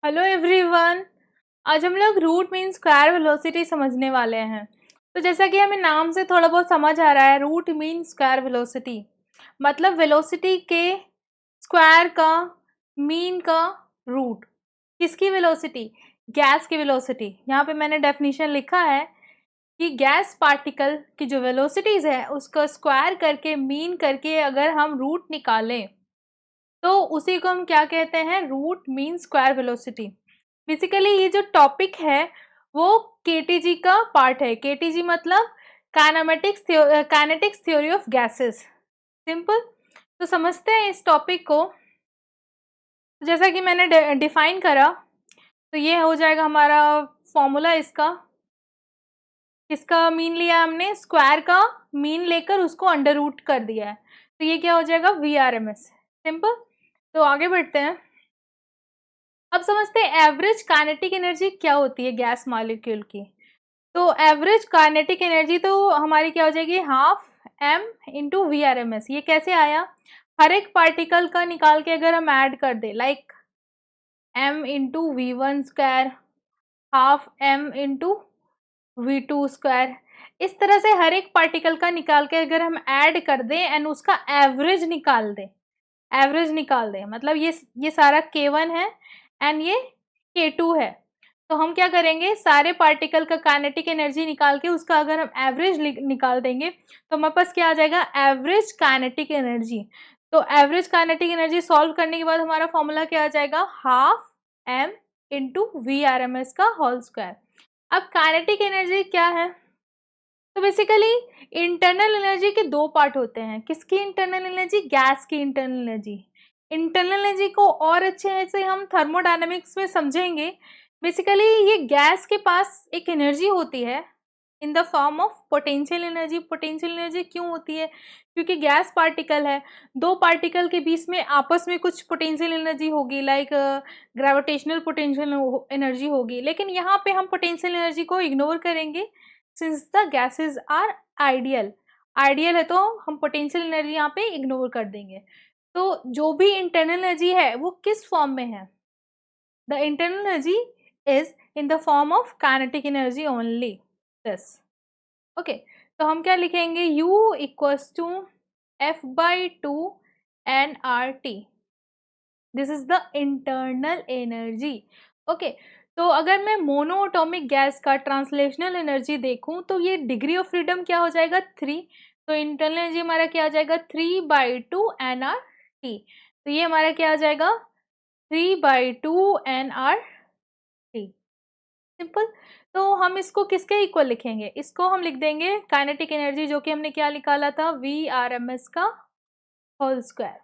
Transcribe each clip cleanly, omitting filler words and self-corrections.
Hello everyone. आज हम लोग रूट मीन स्क्वायर वेलोसिटी समझने वाले हैं। तो जैसा कि हमें नाम से थोड़ा बहुत समझ आ रहा है, रूट मीन स्क्वायर वेलोसिटी मतलब वेलोसिटी के स्क्वायर का मीन का रूट। किसकी वेलोसिटी? गैस की वेलोसिटी। यहाँ पे मैंने डेफिनेशन लिखा है कि गैस पार्टिकल की जो वेलोसिटीज है उसका स्क्वायर करके मीन करके अगर हम रूट निकालें तो उसी को हम क्या कहते हैं? Root mean square velocity. Basically ये जो टॉपिक है वो केटीजी का पार्ट है। केटीजी मतलब kinetics theory of gases. Simple. तो समझते हैं इस टॉपिक को। जैसा कि मैंने डिफाइन करा तो ये हो जाएगा हमारा फॉर्मूला। इसका मीन लिया हमने, स्क्वायर का मीन लेकर उसको अंडर रूट कर दिया है, तो ये क्या हो जाएगा? VRMS। सिंपल। तो आगे बढ़ते हैं। अब समझते हैं एवरेज काइनेटिक एनर्जी क्या होती है गैस मॉलिक्यूल की। तो एवरेज काइनेटिक एनर्जी तो हमारी क्या हो जाएगी? Half m into VRMS। ये कैसे आया? हर एक पार्टिकल का निकाल के अगर हम ऐड कर दे, like m into V1 square, half m into V2 square, इस तरह से हर एक पार्टिकल का निकाल के अगर हम ऐड कर दें एंड उसका एवरेज निकाल दें मतलब ये सारा K1 है एंड ये K2 है। तो हम क्या करेंगे? सारे पार्टिकल का काइनेटिक एनर्जी निकाल के उसका अगर हम एवरेज निकाल देंगे तो हमारे पास क्या आ जाएगा? Average kinetic energy. तो एवरेज काइनेटिक एनर्जी सॉल्व करने के बाद हमारा फॉर्मूला क्या आ जाएगा? हाफ m इंटू VRMS का होल स्क्वायर। अब काइनेटिक एनर्जी क्या है? तो बेसिकली इंटरनल एनर्जी के दो पार्ट होते हैं। किसकी इंटरनल एनर्जी? गैस की इंटरनल एनर्जी। इंटरनल एनर्जी को और अच्छे से हम थर्मोडायनेमिक्स में समझेंगे। बेसिकली ये गैस के पास एक एनर्जी होती है इन the form of potential energy. Potential energy क्यों होती है? क्योंकि गैस पार्टिकल है, दो पार्टिकल के बीच में आपस में कुछ पोटेंशियल एनर्जी होगी, लाइक ग्रेविटेशनल पोटेंशियल एनर्जी होगी। लेकिन यहाँ पे हम पोटेंशियल एनर्जी को इग्नोर करेंगे since the gases are ideal है, तो हम पोटेंशियल एनर्जी यहाँ पे इग्नोर कर देंगे। तो जो भी इंटरनल एनर्जी है वो किस फॉर्म में है? The internal energy is in the form of kinetic energy only. This okay. तो हम क्या लिखेंगे? U equals to F/2 nRT। This is the internal energy. Okay. तो अगर मैं मोनोएटॉमिक गैस का ट्रांसलेशनल एनर्जी देखूं तो ये डिग्री ऑफ फ्रीडम क्या हो जाएगा? 3। तो इंटरनल एनर्जी हमारा क्या आ जाएगा? 3/2 nRT। तो ये हमारा क्या आ जाएगा? 3/2 nRT। सिंपल। तो हम इसको किसके इक्वल लिखेंगे? इसको हम लिख देंगे काइनेटिक एनर्जी, जो कि हमने क्या निकाला था? VRMS का whole square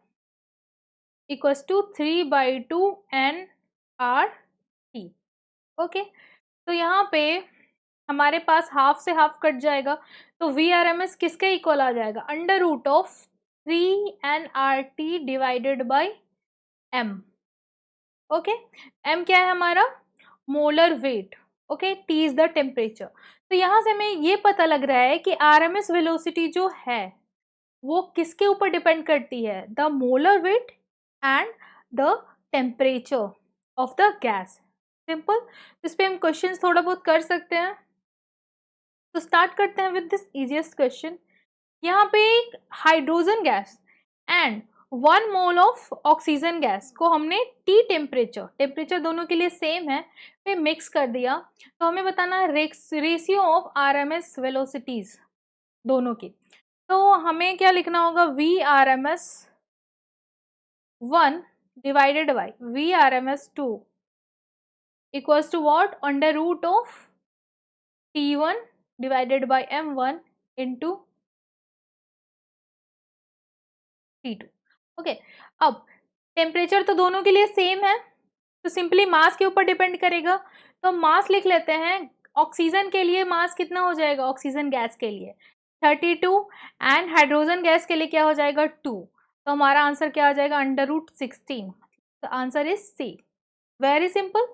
equals to 3/2 nRT। Okay. तो यहाँ पे हमारे पास हाफ से हाफ कट जाएगा, तो VRMS किसके इक्वल आ जाएगा? Under root of 3nRT divided by m। Okay. m क्या है हमारा? Molar weight. Okay. T is the temperature. तो यहाँ से हमें ये पता लग रहा है कि RMS वेलोसिटी जो है वो किसके ऊपर डिपेंड करती है? The molar weight and the temperature of the gas. Simple. इस पे हम क्वेश्चंस थोड़ा बहुत कर सकते हैं। तो स्टार्ट करते हैं विद दिस इजीएस्ट क्वेश्चन। यहाँ पे एक hydrogen gas and 1 mole of oxygen gas को हमने T टेम्परेचर दोनों के लिए सेम है पे मिक्स कर दिया। तो हमें बताना रेशियो ऑफ RMS वेलोसिटीज दोनों की। तो हमें क्या लिखना होगा? VRMS 1 divided by VRMS 2 equals to what? Under root of T1 divided by M1 into T2। Okay. अब टेम्परेचर तो दोनों के लिए सेम है, तो सिंपली मास के ऊपर डिपेंड करेगा। तो मास लिख लेते हैं। ऑक्सीजन के लिए मास कितना हो जाएगा? ऑक्सीजन गैस के लिए 32 एंड हाइड्रोजन गैस के लिए क्या हो जाएगा? 2। तो हमारा आंसर क्या आ जाएगा? Under root 16। The answer is C. Very simple.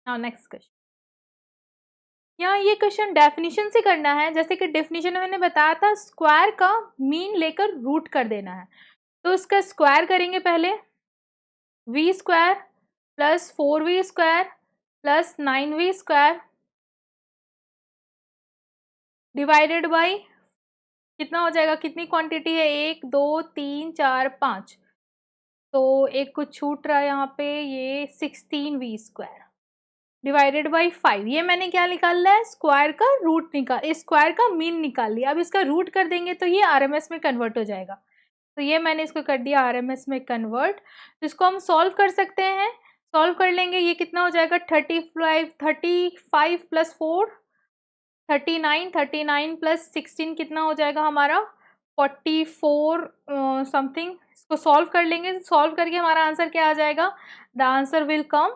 Now next question. यहाँ ये क्वेश्चन डेफिनेशन से करना है। जैसे कि डेफिनेशन में मैंने बताया था स्क्वायर का मीन लेकर रूट कर देना है। तो इसका स्क्वायर करेंगे पहले। V square plus 4v square plus 9v square divided by कितना हो जाएगा, कितनी क्वांटिटी है, 1 2 3 4 5, तो एक कुछ छूट रहा है यहाँ पे, ये 16v स्क्वायर डिवाइडेड बाई 5। ये मैंने क्या निकालना है, स्क्वायर का रूट निकाल, स्क्वायर का मीन निकाल लिया। अब इसका रूट कर देंगे तो ये आरएमएस में कन्वर्ट हो जाएगा, तो ये मैंने इसको कर दिया आरएमएस में कन्वर्ट। तो इसको हम सॉल्व कर सकते हैं, सॉल्व कर लेंगे, ये कितना हो जाएगा 35 प्लस 4 39, 39 प्लस 16 कितना हो जाएगा हमारा 44 समथिंग। इसको सॉल्व कर लेंगे, सॉल्व करके हमारा आंसर क्या आ जाएगा, the answer will come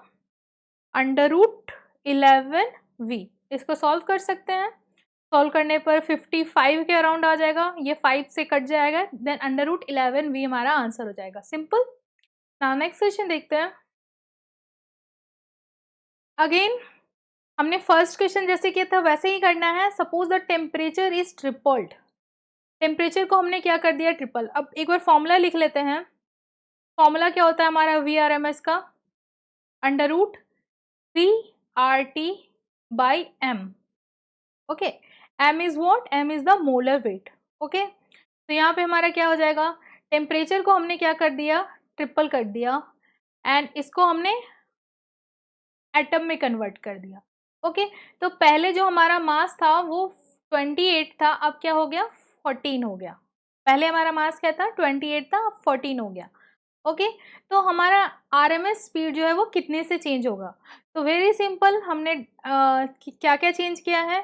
√11v। इसको सॉल्व कर सकते हैं, सॉल्व करने पर 55 के अराउंड आ जाएगा, ये 5 से कट जाएगा, देन √11v हमारा आंसर हो जाएगा। सिंपल। नाउ नेक्स्ट क्वेश्चन देखते हैं। अगेन हमने फर्स्ट क्वेश्चन जैसे किया था वैसे ही करना है। Suppose the temperature is tripled, temperature को हमने क्या कर दिया, ट्रिपल। अब एक बार फॉर्मूला लिख लेते हैं। फॉर्मूला क्या होता है हमारा VRMS का, √3RT/m। Okay, m is what, m is the molar weight. Okay, तो यहाँ पे हमारा क्या हो जाएगा, टेम्परेचर को हमने क्या कर दिया, ट्रिपल कर दिया, एंड इसको हमने एटम में कन्वर्ट कर दिया। ओके, तो पहले जो हमारा मास था वो 28 था, अब क्या हो गया 14 हो गया। पहले हमारा मास क्या था 28 था, अब 14 हो गया। ओके, तो हमारा आरएमएस स्पीड जो है वो कितने से चेंज होगा, तो वेरी सिंपल, हमने क्या क्या चेंज किया है,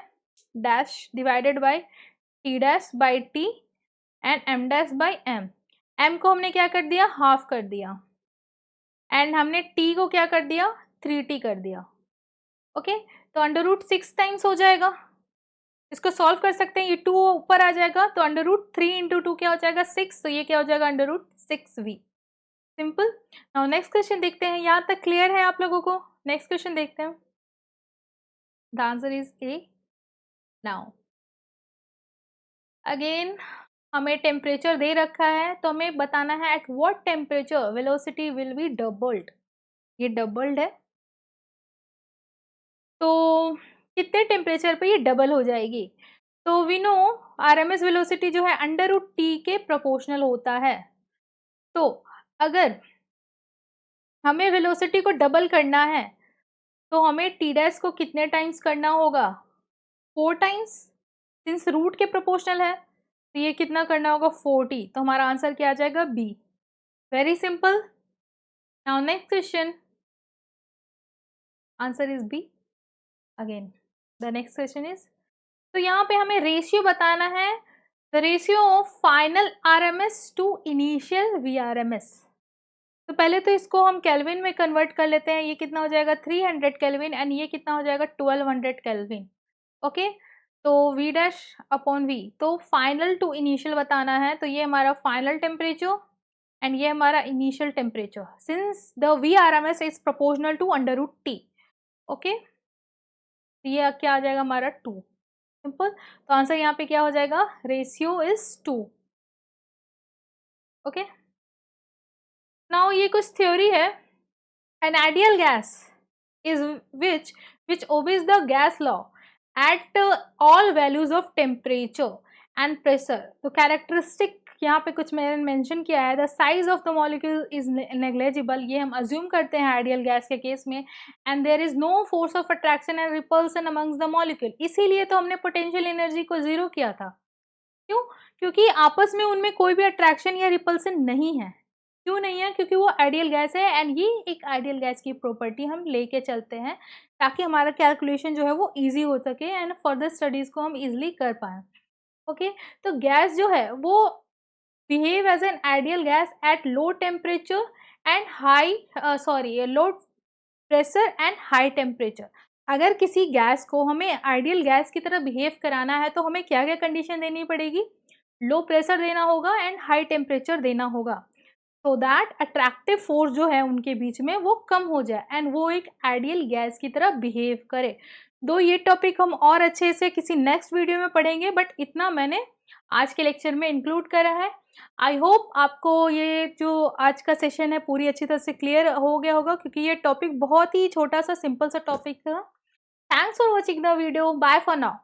dash divided by T dash by T and M dash by M. M को हमने क्या कर दिया, हाफ कर दिया, एंड हमने टी को क्या कर दिया 3t कर दिया। ओके, तो √6 टाइम्स हो जाएगा। इसको सॉल्व कर सकते हैं, ये 2 ऊपर आ जाएगा, तो √3 × 2 क्या हो जाएगा 6, तो ये क्या हो जाएगा √6v। Simple. Now next question देखते हैं, यहाँ तक क्लियर है आप लोगों को। नेक्स्ट क्वेश्चन देखते हैं, the answer is a. Now again हमें टेम्परेचर दे रखा है, तो हमें बताना है at what temperature velocity will be doubled. ये डबल्ड है, तो कितने टेम्परेचर पे ये डबल हो जाएगी, तो वी नो आरएमएस वेलोसिटी जो है √t के प्रोपोर्शनल होता है। तो अगर हमें वेलोसिटी को डबल करना है तो हमें टी डैश को कितने टाइम्स करना होगा, 4 टाइम्स, सिंस रूट के प्रोपोर्शनल है, तो ये कितना करना होगा 40, तो हमारा आंसर क्या आ जाएगा B. Very simple. Now next question, answer is B again. The next question is, तो यहाँ पे हमें रेशियो बताना है, the ratio of final RMS to initial VRMS। तो पहले तो इसको हम केल्विन में कन्वर्ट कर लेते हैं, ये कितना हो जाएगा 300 केल्विन, एंड ये कितना हो जाएगा 1200 केल्विन। ओके, तो V डैश अपॉन V, तो फाइनल टू इनिशियल बताना है, तो ये हमारा फाइनल टेम्परेचर एंड ये हमारा initial temperature, since the VRMS is proportional to √t। Okay, ये क्या आ जाएगा हमारा 2। सिंपल, तो आंसर यहाँ पे क्या हो जाएगा, रेशियो इज 2। ओके, नाउ ये कुछ थ्योरी है, an ideal gas is which obeys the gas law at all values of temperature and pressure. तो कैरेक्टरिस्टिक यहाँ पे कुछ मैंने मेंशन किया है, the size of the molecule is negligible, ये हम अज्यूम करते हैं आइडियल गैस के केस में, and there is no force of attraction and repulsion amongst the molecule. इसीलिए तो हमने पोटेंशियल एनर्जी को 0 किया था। क्यों, क्योंकि आपस में उनमें कोई भी अट्रैक्शन या रिपल्सन नहीं है। क्यों नहीं है, क्योंकि वो आइडियल गैस है, एंड ये एक आइडियल गैस की प्रॉपर्टी हम लेके चलते हैं ताकि हमारा कैलकुलेशन जो है वो इजी हो सके एंड फर्दर स्टडीज को हम इजीली कर पाएँ। ओके, तो गैस जो है वो behave as an ideal gas at low temperature and low pressure and high temperature. अगर किसी गैस को हमें आइडियल गैस की तरह बिहेव कराना है तो हमें क्या क्या कंडीशन देनी पड़ेगी, लो प्रेशर देना होगा एंड हाई टेम्परेचर देना होगा, सो दैट अट्रैक्टिव फोर्स जो है उनके बीच में वो कम हो जाए एंड वो एक आइडियल गैस की तरह बिहेव करे। दो ये टॉपिक हम और अच्छे से किसी नेक्स्ट वीडियो में पढ़ेंगे, बट इतना मैंने आज के लेक्चर में इंक्लूड करा है। आई होप आपको ये जो आज का सेशन है पूरी अच्छी तरह से क्लियर हो गया होगा, क्योंकि ये टॉपिक बहुत ही छोटा सा सिंपल सा टॉपिक था। Thanks for watching the video, bye for now.